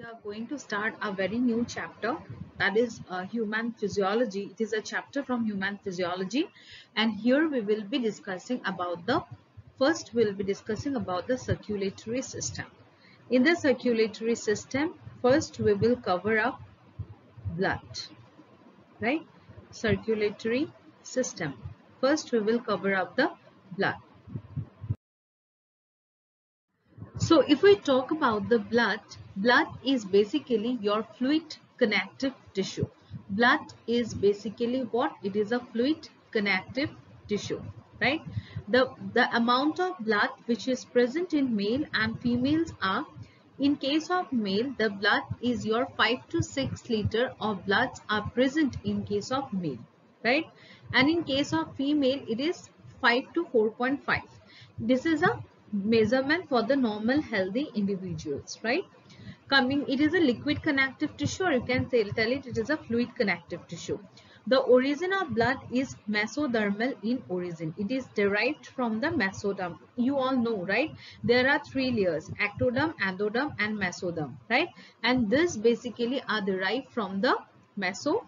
are going to start a very new chapter, that is human physiology. It is a chapter from human physiology, and here we will be discussing about the circulatory system. In the circulatory system, first we will cover up blood, right? Circulatory system. First we will cover up the blood. So if we talk about the blood is basically your fluid connective tissue. Blood is basically what? It is a fluid connective tissue, right? The amount of blood which is present in male and females are, in case of male, the blood is your 5 to 6 liter of blood are present in case of male, right? And in case of female, it is 5 to 4.5. This is a measurement for the normal healthy individuals, right? It is a liquid connective tissue, or you can tell it is a fluid connective tissue. The origin of blood is mesodermal in origin. It is derived from the mesoderm. You all know, right? There are 3 layers: ectoderm, endoderm and mesoderm, right? And this basically are derived from the mesoderm.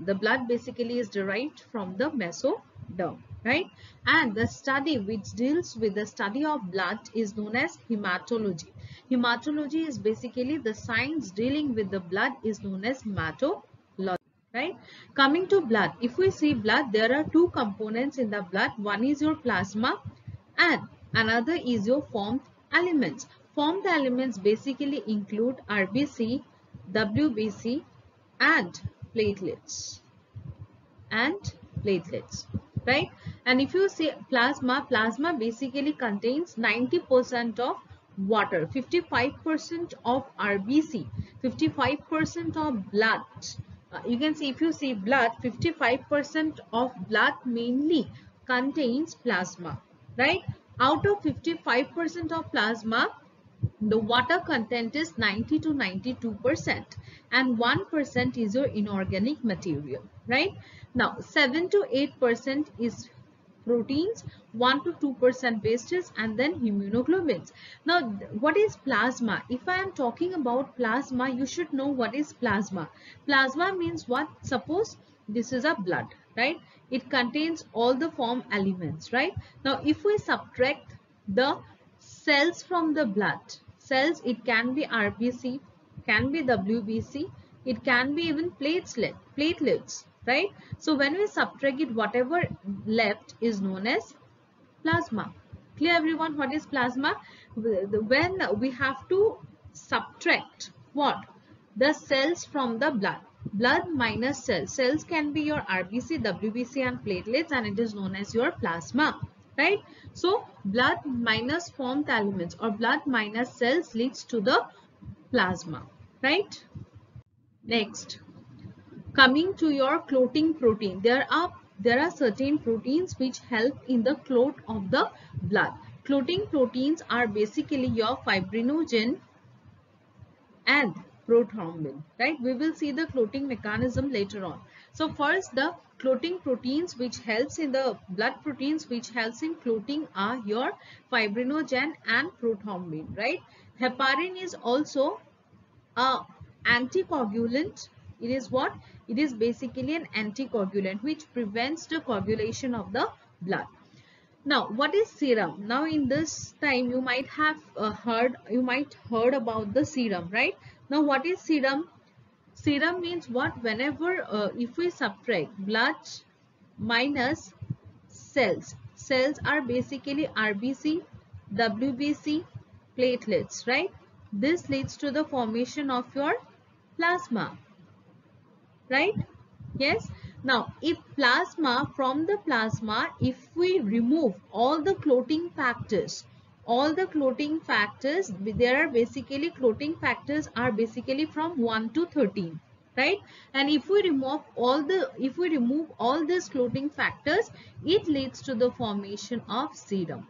The blood basically is derived from the mesoderm, right? And the study which deals with the study of blood is known as hematology. Hematology is basically the science dealing with the blood is known as hematology, right? Coming to blood, if we see blood, there are 2 components in the blood. One is your plasma and another is your formed elements. Formed elements basically include RBC, WBC and platelets. Right? And if you say plasma basically contains 90% of water, 55% of RBC, 55% of blood. You can see, if you see blood, 55% of blood mainly contains plasma, right? Out of 55% of plasma, the water content is 90 to 92% and 1% is your inorganic material, right? Now 7 to 8% is proteins, 1 to 2% wastes, and then immunoglobulins. Now what is plasma? If I am talking about plasma, you should know what is plasma. Plasma means what? Suppose this is a blood, right? It contains all the form elements, right? Now if we subtract the cells from the blood, cells, it can be RBC, can be WBC, it can be even platelets, right? So when we subtract it, whatever left is known as plasma. Clear everyone what is plasma? When we have to subtract what? The cells from the blood minus cells. Cells can be your RBC, WBC and platelets, and it is known as your plasma, right? So blood minus formed elements or blood minus cells leads to the plasma, right? Next, coming to your clotting protein, there are certain proteins which help in the clot of the blood. Clotting proteins are basically your fibrinogen and prothrombin, right? We will see the clotting mechanism later on. So first, the clotting proteins which helps in the blood proteins which helps in clotting are your fibrinogen and prothrombin, right? Heparin is also a anticoagulant. It is what? It is basically an anticoagulant which prevents the coagulation of the blood. Now, what is serum? Now, in this time, you might have heard about the serum, right? Now, what is serum? Serum means what? Whenever if we subtract blood minus cells, cells are basically RBC, WBC, platelets, right? This leads to the formation of your plasma, right? Yes. Now, if from the plasma, if we remove all the clotting factors, there are basically clotting factors are basically from 1 to 13, right? And if we remove all these clotting factors, it leads to the formation of serum.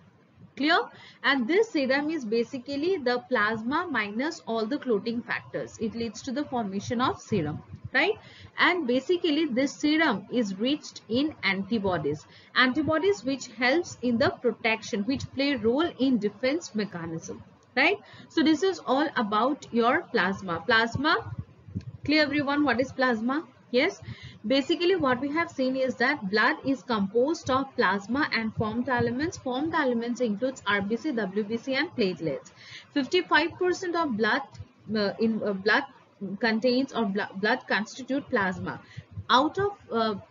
Clear? And this serum is basically the plasma minus all the clotting factors. It leads to the formation of serum, right? And basically this serum is rich in antibodies which helps in the protection, which play role in defense mechanism. right? So this is all about your plasma. Clear everyone what is plasma? Yes. Basically what we have seen is that blood is composed of plasma and formed elements. Formed elements includes RBC, WBC and platelets. 55% of blood contains or blood constitute plasma. Out of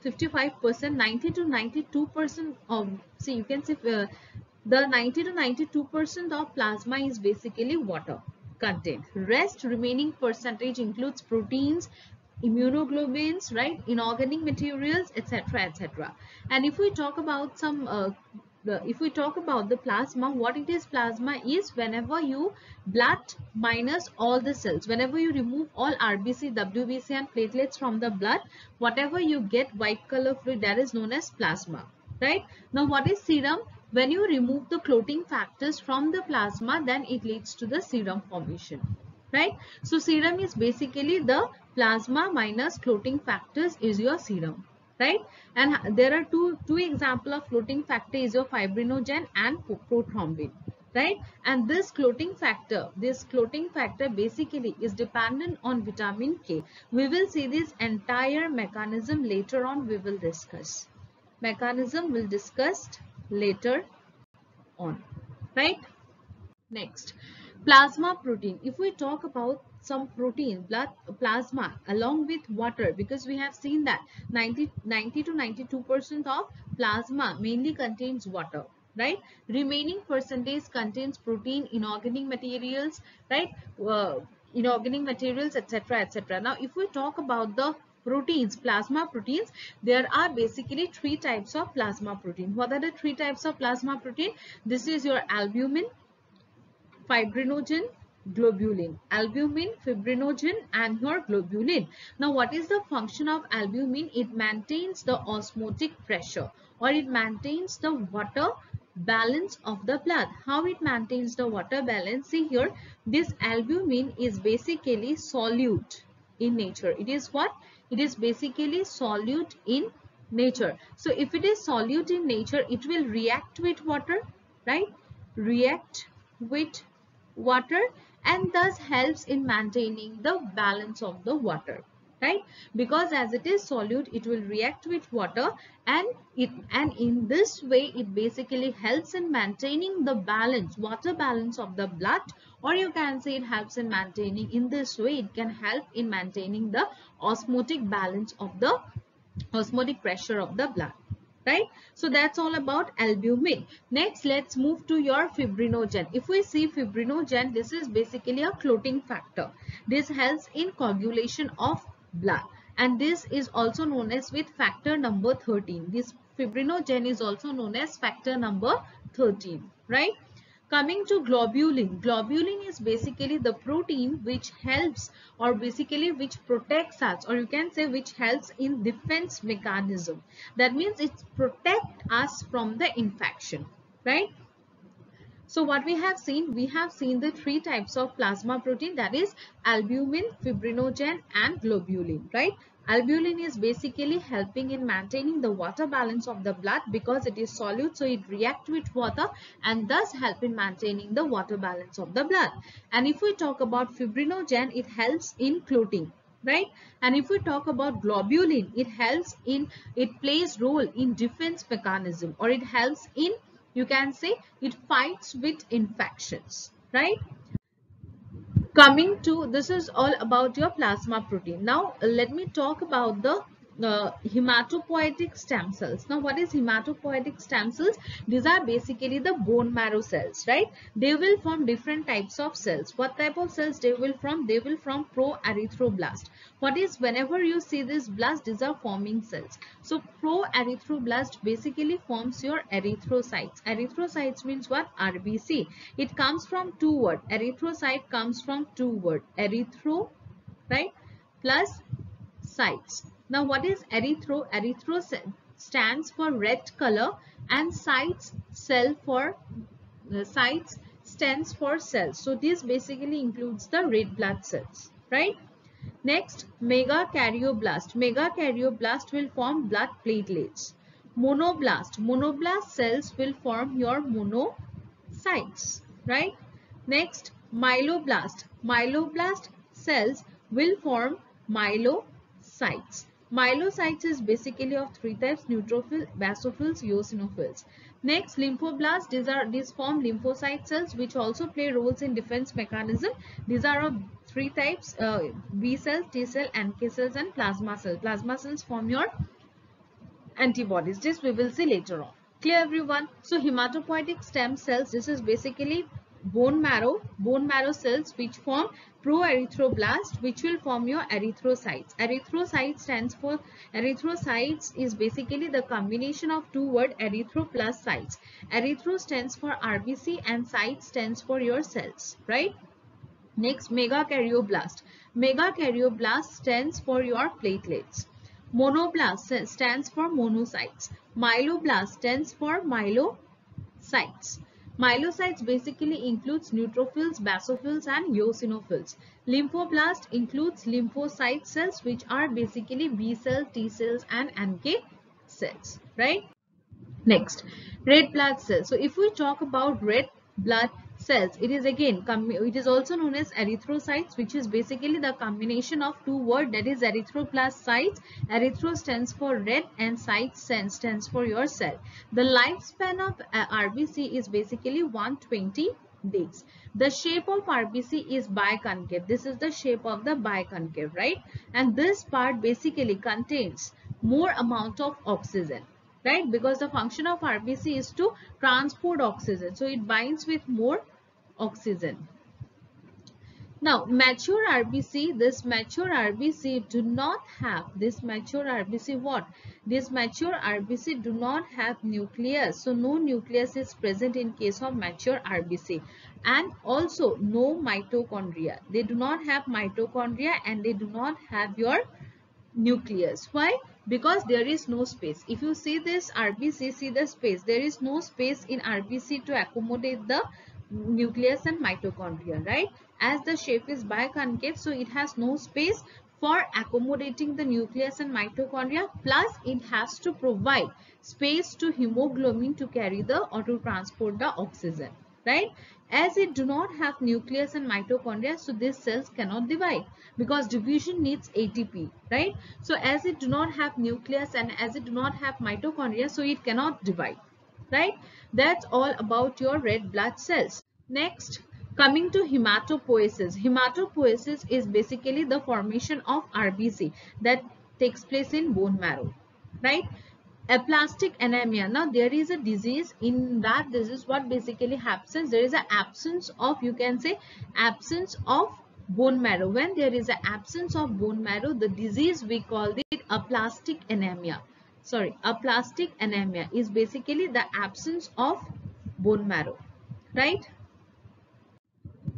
55%, 90 to 92% of, see you can see the 90 to 92% of plasma is basically water content. Rest remaining percentage includes proteins, immunoglobulins, right, inorganic materials, etc., etc. And if we talk about if we talk about the plasma, what it is, plasma is whenever you blood minus all the cells, whenever you remove all RBC, WBC and platelets from the blood, whatever you get white color fluid, that is known as plasma, right? Now what is serum? When you remove the clotting factors from the plasma, then it leads to the serum formation, right? So serum is basically the plasma minus clotting factors is your serum, right? And there are two example of clotting factor is your fibrinogen and prothrombin, right? And this clotting factor basically is dependent on vitamin K. We will see this entire mechanism later on. We will discuss mechanism will discussed later on, right? Next, plasma protein. If we talk about some protein, blood plasma along with water, because we have seen that 90 to 92% of plasma mainly contains water, right? Remaining percentage contains protein, inorganic materials, right? Inorganic materials, etc., etc. Now if we talk about the proteins, plasma proteins, there are basically three types of plasma protein. What are the three types of plasma protein? This is your albumin, fibrinogen, globulin. Albumin, fibrinogen and your globulin. Now what is the function of albumin? It maintains the osmotic pressure, or it maintains the water balance of the blood. How it maintains the water balance? See here, this albumin is basically solute in nature. It is what? It is basically solute in nature. So if it is solute in nature, it will react with water, right? React with water, and thus helps in maintaining the balance of the water, right? Because as it is solute, it will react with water, and in this way it basically helps in maintaining the balance, water balance of the blood, or you can say it helps in maintaining, in this way it can help in maintaining the osmotic balance of the osmotic pressure of the blood, right? So that's all about albumin. Next, let's move to your fibrinogen. If we see fibrinogen, this is basically a clotting factor. This helps in coagulation of blood, and this is also known as with factor number 13. This fibrinogen is also known as factor number 13, right? Coming to globulin. Globulin is basically the protein which helps, or basically which protects us, or you can say which helps in defense mechanism. That means it protects us from the infection, right? So what we have seen the three types of plasma protein, that is albumin, fibrinogen and globulin, right? Albumin is basically helping in maintaining the water balance of the blood because it is solute, so it reacts with water and thus help in maintaining the water balance of the blood. And if we talk about fibrinogen, it helps in clotting, right? And if we talk about globulin, it plays role in defense mechanism, or it helps in, you can say, it fights with infections, right? Coming to, this is all about your plasma protein. Now let me talk about the hematopoietic stem cells. Now what is hematopoietic stem cells? These are basically the bone marrow cells, right? They will form different types of cells. What type of cells they will form? They will form pro-erythroblast. What is, whenever you see this blast, these are forming cells. So pro-erythroblast basically forms your erythrocytes. Erythrocytes means what? RBC. It comes from two words. Erythrocyte comes from two words. Erythro, right? Plus cytes. Now what is erythro? Erythro stands for red color, and cytes stands for cells. So this basically includes the red blood cells, right? Next, megakaryoblast. Megakaryoblast will form blood platelets. Monoblast cells will form your monocytes, right? Next, myeloblast. Myeloblast cells will form myelocytes. Myelocytes is basically of three types: neutrophil, basophils, eosinophils. Next, lymphoblasts. These form lymphocyte cells which also play roles in defense mechanism. These are of three types: B cells, T cell, NK cells, and plasma cells. Plasma cells form your antibodies. This we will see later on. Clear, everyone? So hematopoietic stem cells, this is basically bone marrow cells which form proerythroblast, which will form your erythrocytes. Erythrocytes is basically the combination of two words, erythro plus cytes. Erythro stands for RBC and cyte stands for your cells, right? Next, megakaryoblast. Megakaryoblast stands for your platelets. Monoblast stands for monocytes. Myeloblast stands for myelocytes. Myelocytes basically includes neutrophils, basophils, and eosinophils. Lymphoblast includes lymphocyte cells, which are basically B cells, T cells, and NK cells, right? Next, red blood cells. So if we talk about red blood cells, it is also known as erythrocytes, which is basically the combination of two words, that is erythro plus cytes. Erythro stands for red and cytes stands for your cell. The lifespan of RBC is basically 120 days. The shape of RBC is biconcave. This is the shape of the biconcave, right? And this part basically contains more amount of oxygen, right? Because the function of RBC is to transport oxygen, so it binds with more oxygen. Now, mature RBC, this mature RBC do not have, this mature RBC what? This mature RBC do not have nucleus. So, no nucleus is present in case of mature RBC. And also, no mitochondria. They do not have mitochondria and they do not have your nucleus. Why? Because there is no space. If you see this RBC, see the space. There is no space in RBC to accommodate the nucleus and mitochondria, right? As the shape is biconcave, so it has no space for accommodating the nucleus and mitochondria, plus it has to provide space to hemoglobin to carry the or to transport the oxygen, right? As it do not have nucleus and mitochondria, so these cells cannot divide because division needs ATP, right? So as it do not have nucleus and as it do not have mitochondria, so it cannot divide, right? That's all about your red blood cells. Next, coming to hematopoiesis. Hematopoiesis is basically the formation of RBC that takes place in bone marrow, right? Aplastic anemia. Now there is a disease. In that disease, what basically happens, there is an absence of, you can say, absence of bone marrow. When there is an absence of bone marrow, the disease we call it aplastic anemia. Sorry, aplastic anemia is basically the absence of bone marrow, right?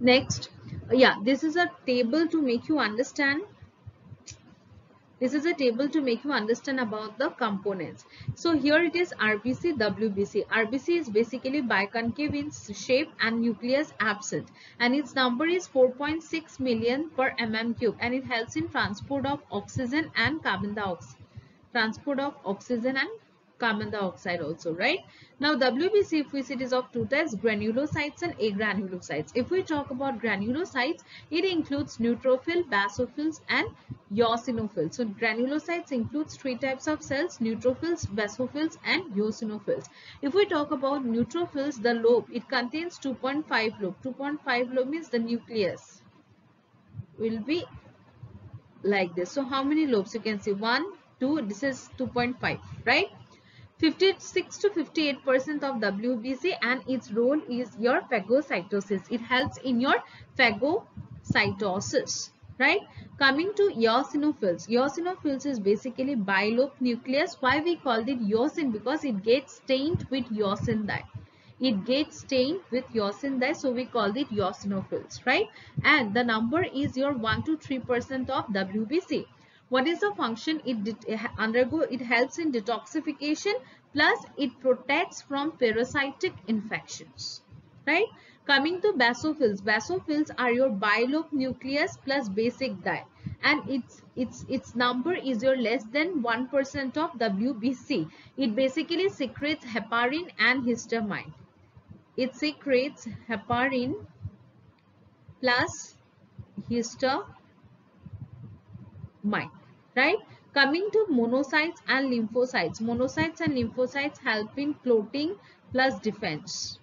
Next, yeah, this is a table to make you understand. This is a table to make you understand about the components. So here it is RBC, WBC. RBC is basically biconcave in shape and nucleus absent. And its number is 4.6 million per mm cube. And it helps in transport of oxygen and carbon dioxide. Transport of oxygen and carbon dioxide also, right? Now WBC, if we see, it is of two types, granulocytes and agranulocytes. If we talk about granulocytes, it includes neutrophil, basophils, and eosinophils. So granulocytes includes three types of cells: neutrophils, basophils, and eosinophils. If we talk about neutrophils, the lobe, it contains 2.5 lobe. 2.5 lobe means the nucleus will be like this. So how many lobes? You can see 1, 2, this is 2.5, right? 56 to 58% of WBC, and its role is your phagocytosis. It helps in your phagocytosis, right? Coming to eosinophils. Eosinophils is basically bilobe nucleus. Why we called it eosin? Because it gets stained with eosin dye. It gets stained with eosin dye, so we called it eosinophils, right? And the number is your 1 to 3% of WBC. What is the function? It helps in detoxification, plus it protects from parasitic infections, right? Coming to basophils. Basophils are your bilobe nucleus plus basic dye, and its number is your less than 1% of WBC. It basically secretes heparin and histamine. It secretes heparin plus histamine, right? Coming to monocytes and lymphocytes. Monocytes and lymphocytes help in clotting plus defense,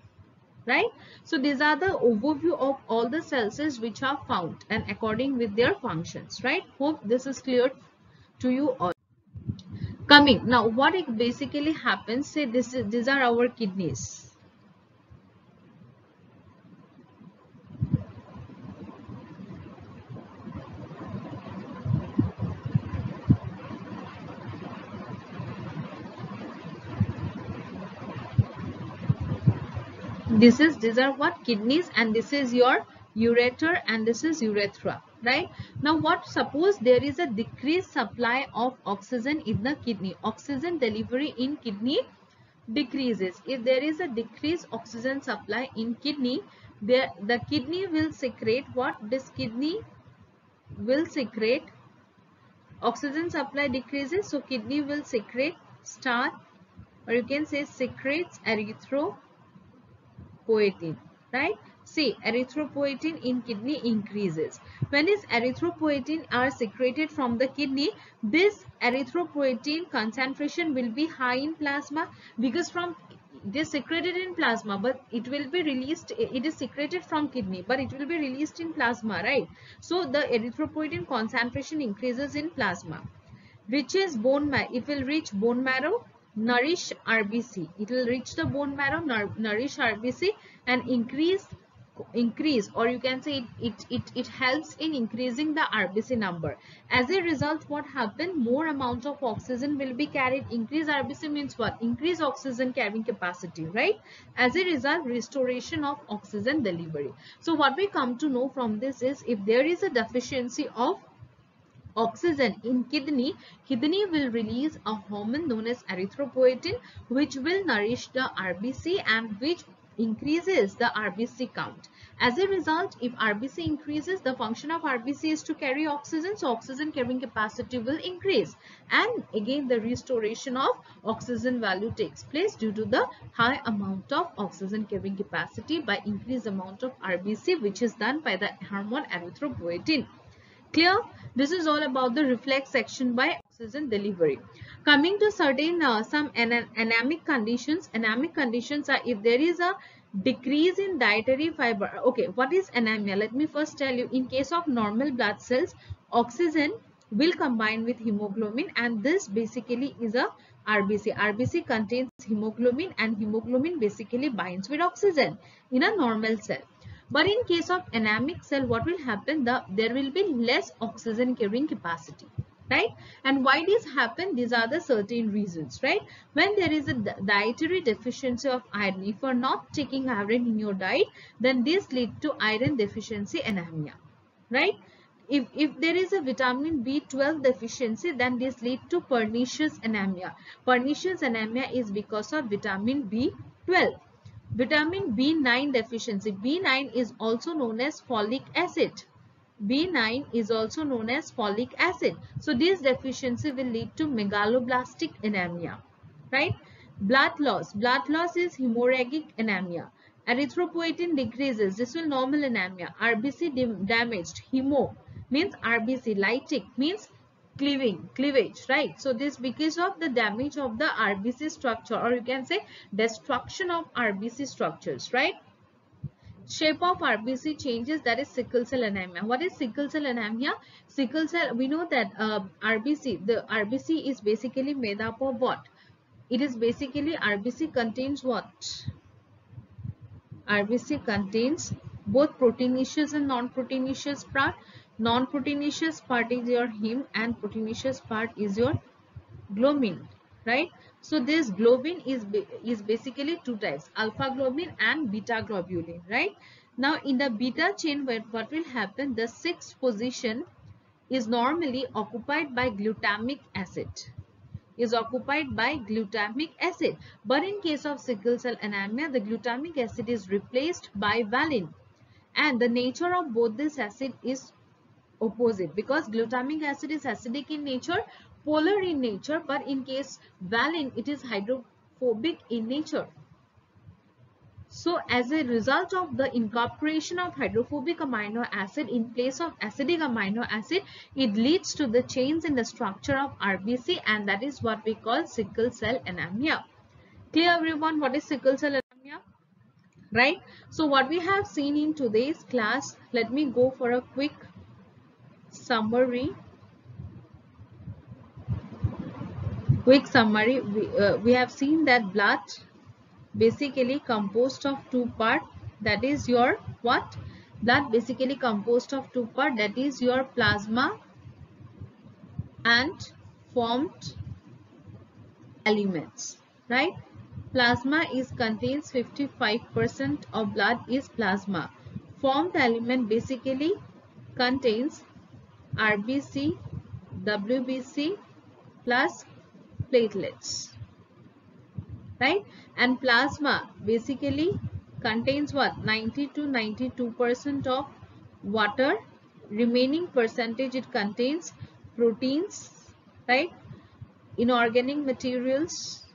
right? So these are the overview of all the cells which are found and according with their functions, right? Hope this is clear to you all. Coming now, what it basically happens, say these are our kidneys. These are what? Kidneys, and this is your ureter and this is urethra, right? Now what, suppose there is a decreased supply of oxygen in the kidney, oxygen delivery in kidney decreases. If there is a decreased oxygen supply in kidney, the kidney will secrete what? This kidney will secrete, oxygen supply decreases, so kidney will secrete starch, or you can say secretes erythropoietin, right? See, erythropoietin in kidney increases. When is erythropoietin are secreted from the kidney, this erythropoietin concentration will be high in plasma, because from it is secreted in plasma, but it will be released, it is secreted from kidney, but it will be released in plasma, right? So the erythropoietin concentration increases in plasma. Reaches bone marrow, it will reach bone marrow, nourish RBC. It will reach the bone marrow, nourish RBC, and increase, or you can say it helps in increasing the RBC number. As a result, what happen? More amount of oxygen will be carried. Increase RBC means what? Increase oxygen carrying capacity, right? As a result, restoration of oxygen delivery. So what we come to know from this is, if there is a deficiency of oxygen in kidney, kidney will release a hormone known as erythropoietin, which will nourish the RBC and which increases the RBC count. As a result, if RBC increases, the function of RBC is to carry oxygen, so oxygen carrying capacity will increase, and again the restoration of oxygen value takes place due to the high amount of oxygen carrying capacity by increased amount of RBC, which is done by the hormone erythropoietin. Clear? This is all about the reflex action by oxygen delivery. Coming to certain some anemic conditions. Anemic conditions are if there is a decrease in dietary fiber. Okay, what is anemia? Let me first tell you. In case of normal blood cells, oxygen will combine with hemoglobin, and this basically is a RBC. RBC contains hemoglobin, and hemoglobin basically binds with oxygen in a normal cell. But in case of anemic cell, what will happen? There will be less oxygen carrying capacity, right? And why this happen? These are the certain reasons, right? When there is a dietary deficiency of iron, if you are not taking iron in your diet, then this lead to iron deficiency anemia, right? If there is a vitamin B12 deficiency, then this lead to pernicious anemia. Pernicious anemia is because of vitamin B12. Vitamin B9 deficiency. B9 is also known as folic acid. B9 is also known as folic acid. So this deficiency will lead to megaloblastic anemia, right? Blood loss. Blood loss is hemorrhagic anemia. Erythropoietin decreases. This will normal anemia. RBC damaged. Hemo means RBC. Lytic means cleavage, right? So this because of the damage of the RBC structure, or you can say destruction of RBC structures, right? Shape of RBC changes, that is sickle cell anemia. What is sickle cell anemia? Sickle cell, we know that the RBC is basically made up of what? It is basically, RBC contains what? RBC contains both proteinaceous and non-proteinaceous part. Non-proteinaceous part is your heme and proteinaceous part is your globin, right? So this globin is basically two types, alpha globin and beta globulin, right? Now in the beta chain, what will happen? The sixth position is normally occupied by glutamic acid. But in case of sickle cell anemia, the glutamic acid is replaced by valine, and the nature of both this acid is opposite, because glutamic acid is acidic in nature, polar in nature, but in case valine, it is hydrophobic in nature. So as a result of the incorporation of hydrophobic amino acid in place of acidic amino acid, it leads to the change in the structure of RBC, and that is what we call sickle cell anemia. Clear everyone what is sickle cell anemia? Right? So what we have seen in today's class, let me go for a quick summary. We have seen that blood basically composed of two parts, that is your what? Blood basically composed of two parts, that is your plasma and formed elements, right? Plasma is contains 55% of blood is plasma. Formed element basically contains RBC, WBC plus platelets, right? And plasma basically contains what? 90 to 92% of water. Remaining percentage it contains proteins, right? Inorganic materials,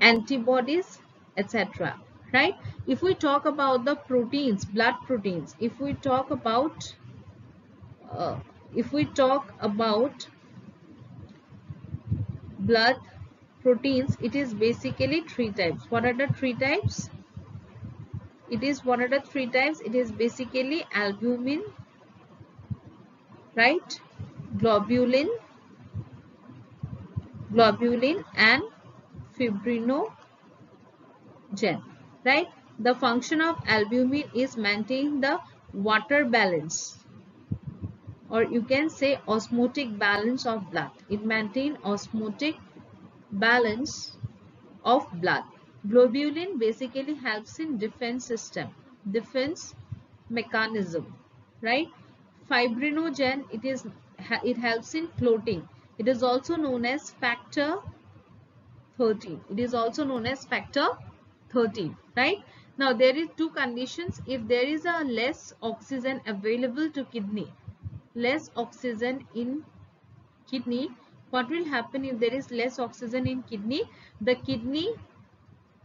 antibodies, etc. Right? If we talk about the proteins, blood proteins, if we talk about blood proteins, it is basically three types. What are the three types? It is basically albumin, right? Globulin and fibrinogen, right? The function of albumin is maintain the water balance, or you can say osmotic balance of blood. It maintains osmotic balance of blood. Globulin basically helps in defense mechanism, right? Fibrinogen, it helps in clotting. It is also known as factor 13. It is also known as factor 13, right? Now there is two conditions. If there is a less oxygen available to kidney, less oxygen in kidney, what will happen if there is less oxygen in kidney? The kidney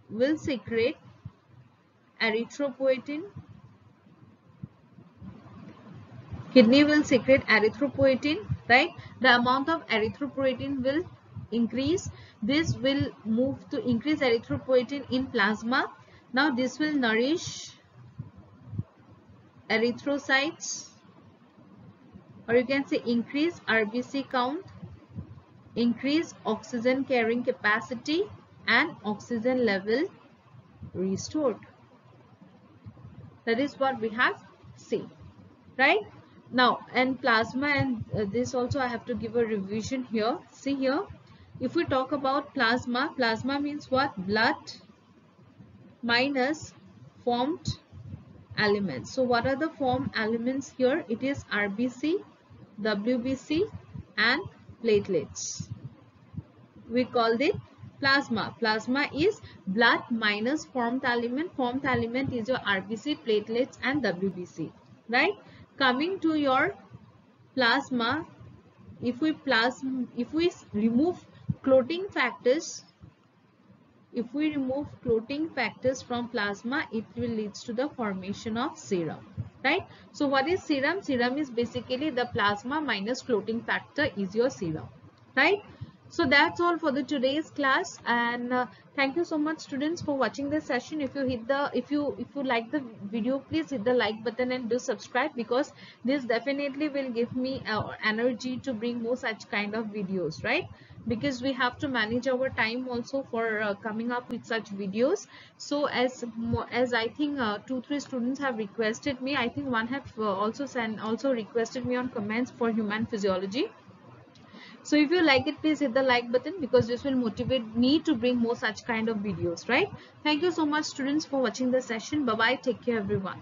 will secrete erythropoietin. Right? The amount of erythropoietin will increase. This will move to increase erythropoietin in plasma. Now this will nourish erythrocytes, or you can say increase RBC count, increase oxygen carrying capacity, and oxygen level restored. That is what we have seen, right? Now, and plasma, and this also I have to give a revision here. See here, if we talk about plasma, plasma means what? Blood minus formed elements. So what are the formed elements here? It is RBC, WBC and platelets. We called it plasma. Plasma is blood minus formed element. Formed element is your RBC, platelets and WBC, right? Coming to your plasma, if we remove clotting factors, from plasma, it will lead to the formation of serum, right? So what is serum? Serum is basically the plasma minus clotting factor is your serum, right? So that's all for the today's class, and thank you so much students for watching this session. If you like the video, please hit the like button and do subscribe, because this definitely will give me energy to bring more such kind of videos, right? Because we have to manage our time also for coming up with such videos. So as I think 2-3 students have requested me, I think one have also requested me on comments for human physiology. So if you like it, please hit the like button, because this will motivate me to bring more such kind of videos, right? Thank you so much students for watching the session. Bye bye. Take care everyone.